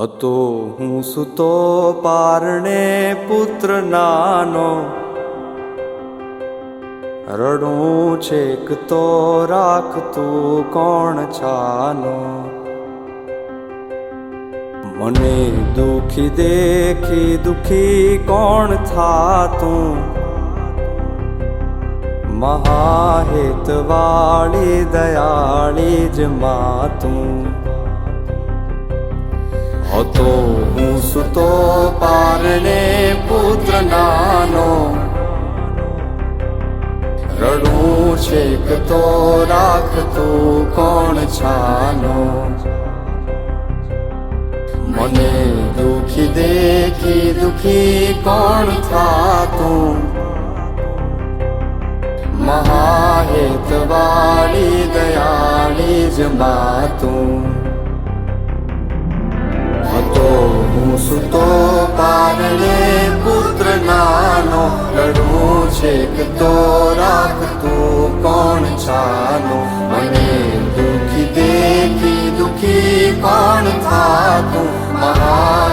હતો હું સૂતો પારણે પુત્ર નાનો, રડું છેક તો રાખતું કોણ છાનો. મને દુખી દેખી દુખી કોણ થાતું, મહાહેતવાળી દયાળી જ માતું. હતો હું સૂતો પારણે પુત્ર નાનો, રડું છેક તો રાખતું કોણ છાનો. મને દુખી દેખી દુખી કોણ થાતું, મહાહેતવાળી દયાળી જ માતું. હતો હું સૂતો પારણે પુત્ર નાનો, રડું છેક તો રાખતું કોણ છાનો. મને દુખી દેખી દુખી કોણ થાતું, મહા